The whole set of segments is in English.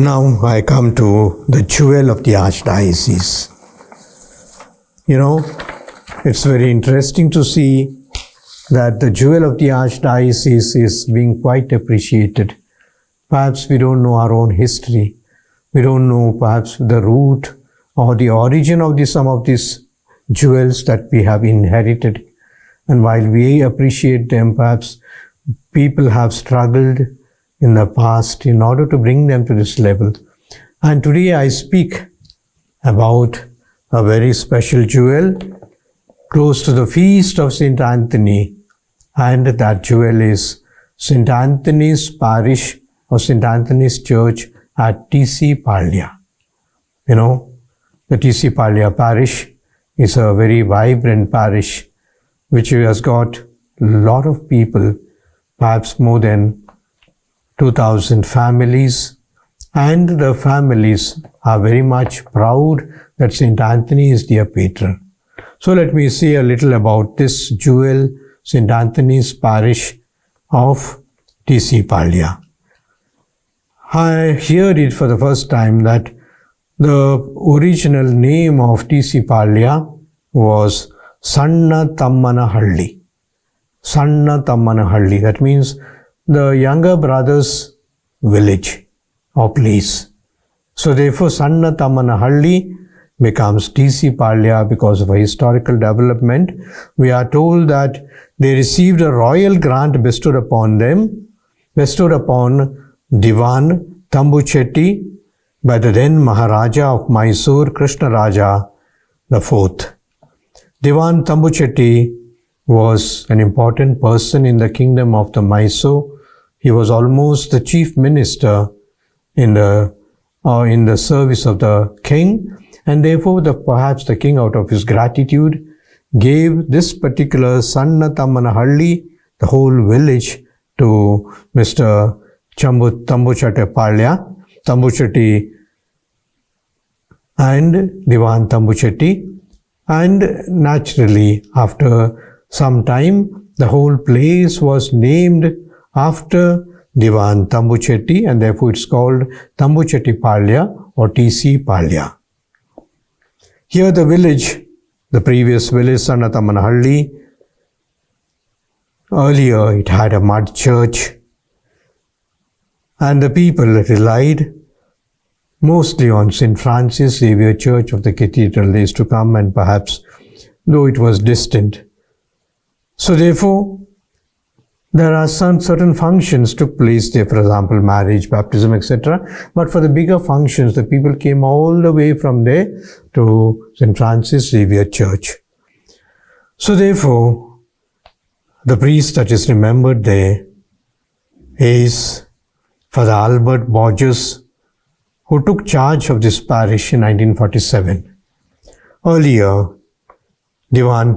Now I come to the jewel of the Archdiocese. It's very interesting to see that the jewel of the Archdiocese is being quite appreciated. Perhaps we don't know our own history. We don't know perhaps the root or the origin of some of these jewels that we have inherited. And while we appreciate them, perhaps people have struggled in the past in order to bring them to this level. And today I speak about a very special jewel close to the feast of St. Anthony. And that jewel is St. Anthony's Parish or St. Anthony's Church at TC Palya. The TC Palya Parish is a very vibrant parish which has got a lot of people, perhaps more than 2,000 families, and the families are very much proud that St. Anthony is their patron. So let me say a little about this jewel, St. Anthony's Parish of TC Palya. I heard it for the first time that the original name of TC Palya was Sanna Tammanahalli. Sanna Tammanahalli. That means the younger brother's village or place. So therefore Sanna Tammanahalli becomes TC Palya because of a historical development. We are told that they received a royal grant bestowed upon Diwan Tambuchetti by the then Maharaja of Mysore, Krishna Raja IV. Diwan Tambuchetti was an important person in the kingdom of the Mysore. He was almost the chief minister in the service of the king, and therefore perhaps the king, out of his gratitude, gave this particular Sanna Tammanahalli, the whole village, to Mr. Tambuchetti and Diwan Tambuchetti. And naturally, after some time, the whole place was named after Diwan Tambuchetti, and therefore it's called Tambuchetti Palya or TC Palya. Here the village, the previous village, Sanna Tammanahalli, earlier it had a mud church, and the people relied mostly on St. Francis Xavier Church of the Cathedral. They used to come, and perhaps, though it was distant. So therefore, there are some certain functions took place there, for example, marriage, baptism, etc. But for the bigger functions, the people came all the way from there to St. Francis Xavier Church. So therefore, the priest that is remembered there is Father Albert Borges, who took charge of this parish in 1947. Earlier, Diwan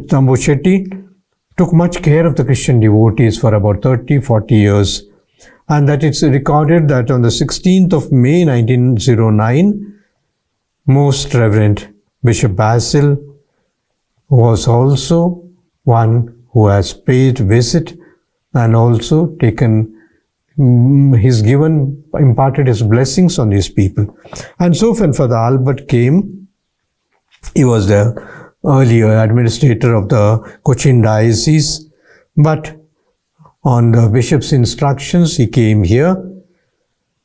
Tambuchetti took much care of the Christian devotees for about 30-40 years, and that it's recorded that on the 16th of May 1909, Most Reverend Bishop Basil was also one who has paid visit and also imparted his blessings on these people. And so when Father Albert came, he was the earlier administrator of the Cochin Diocese, but on the bishop's instructions he came here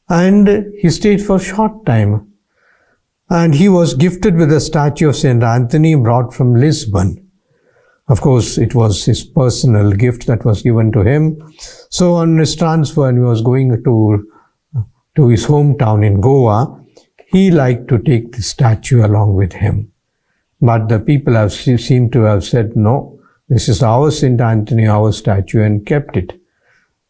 and he stayed for a short time, and he was gifted with a statue of St. Anthony brought from Lisbon. Of course, it was his personal gift that was given to him. So on his transfer, and he was going to his hometown in Goa, he liked to take the statue along with him. But the people seem to have said, no, this is our St. Anthony, our statue, and kept it.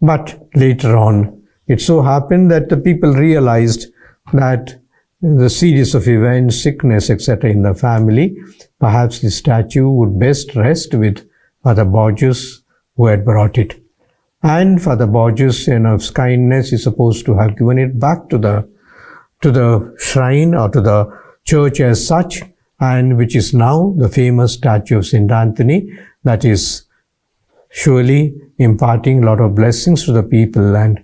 But later on, it so happened that the people realized that the series of events, sickness, etc. in the family, perhaps the statue would best rest with Father Borges, who had brought it. And Father Borges, in his kindness, is supposed to have given it back to the shrine or to the church as such, and which is now the famous statue of St. Anthony, that is surely imparting a lot of blessings to the people. And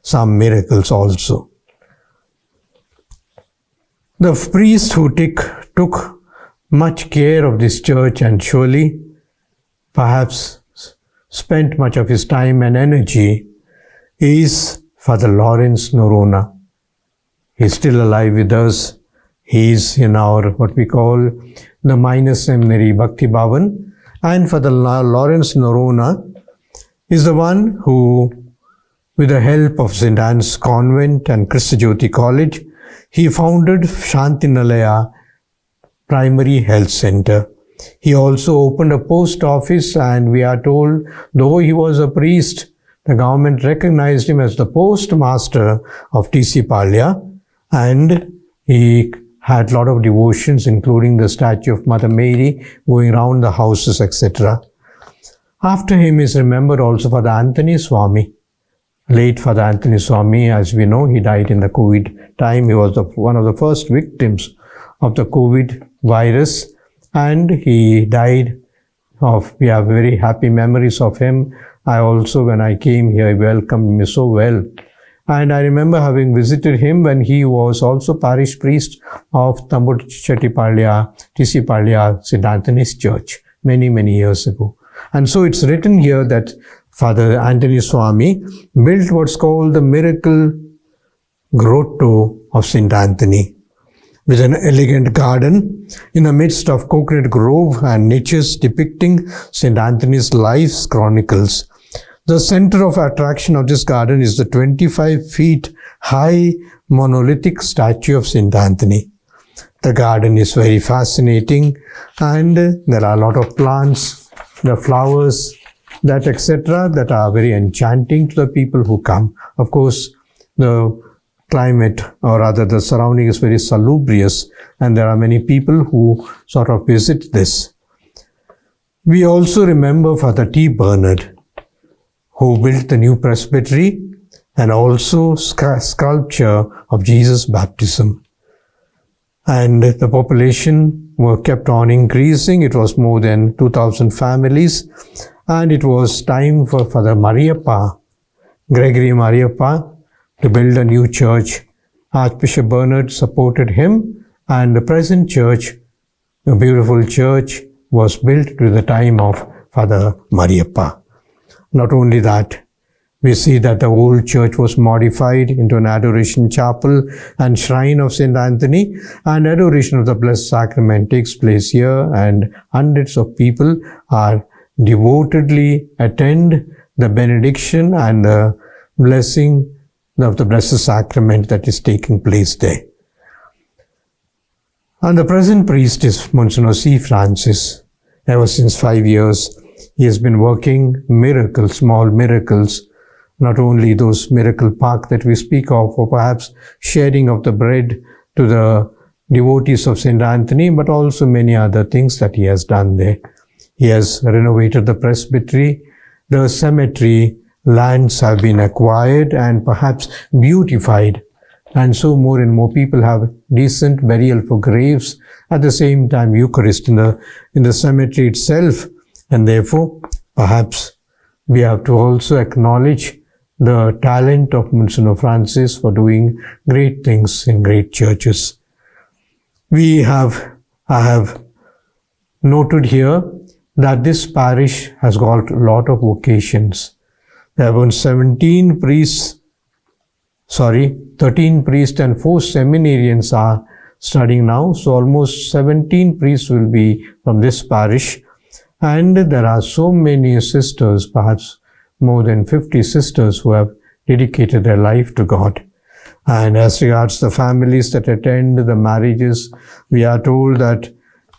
some miracles also. The priest who took much care of this church and surely perhaps spent much of his time and energy is Father Lawrence Noronha. He's still alive with us. He's in our, what we call, the minor seminary Bhakti Bhavan. And Father Lawrence Noronha is the one who, with the help of St. Anne's Convent and Christ Jyoti College, he founded Shantinalaya Primary Health Center. He also opened a post office, and we are told, though he was a priest, the government recognized him as the postmaster of TC Palya, and he had a lot of devotions, including the statue of Mother Mary, going around the houses, etc. After him is remembered also Father Anthony Swami. Late Father Anthony Swami, as we know, he died in the COVID time. He was one of the first victims of the COVID virus, and he died of, we have very happy memories of him. I also, when I came here, he welcomed me so well. And I remember having visited him when he was also parish priest of Tamburchetti Palya, TC Palya, St. Anthony's Church, many, many years ago. And so it's written here that Father Anthony Swami built what's called the miracle grotto of St. Anthony, with an elegant garden in the midst of coconut grove and niches depicting St. Anthony's life's chronicles. The center of attraction of this garden is the 25 feet high monolithic statue of St. Anthony. The garden is very fascinating, and there are a lot of plants, the flowers, that etc. that are very enchanting to the people who come. Of course, the climate, or rather the surrounding, is very salubrious, and there are many people who sort of visit this. We also remember Father T. Bernard, who built the new presbytery and also sculpture of Jesus' baptism. And the population were kept on increasing. It was more than 2,000 families. And it was time for Father Mariappa, Gregory Mariappa, to build a new church. Archbishop Bernard supported him, and the present church, a beautiful church, was built to the time of Father Mariappa. Not only that, we see that the old church was modified into an adoration chapel and shrine of St. Anthony, and adoration of the Blessed Sacrament takes place here, and hundreds of people are devotedly attend the benediction and the blessing of the Blessed Sacrament that is taking place there. And the present priest is Monsignor C. Francis. Ever since 5 years, he has been working miracles, small miracles, not only those miracle park that we speak of, or perhaps sharing of the bread to the devotees of St. Anthony, but also many other things that he has done there. He has renovated the presbytery, the cemetery, lands have been acquired and perhaps beautified. And so more and more people have decent burial for graves, at the same time Eucharist in the cemetery itself. And therefore, perhaps we have to also acknowledge the talent of Monsignor Francis for doing great things in great churches. I have noted here that this parish has got a lot of vocations. There were 13 priests and 4 seminarians are studying now. So almost 17 priests will be from this parish. And there are so many sisters, perhaps more than 50 sisters, who have dedicated their life to God. And as regards the families that attend the marriages, we are told that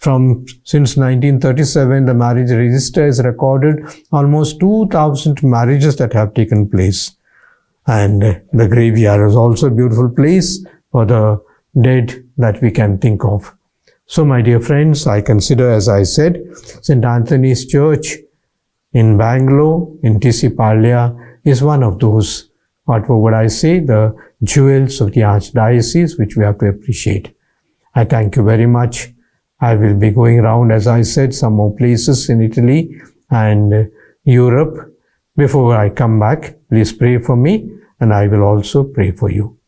since 1937, the marriage register has recorded almost 2,000 marriages that have taken place. And the graveyard is also a beautiful place for the dead that we can think of. So, my dear friends, I consider, as I said, St. Anthony's Church in Bangalore, in TC Palya, is one of those, what would I say, the jewels of the Archdiocese, which we have to appreciate. I thank you very much. I will be going around, as I said, some more places in Italy and Europe. Before I come back, please pray for me and I will also pray for you.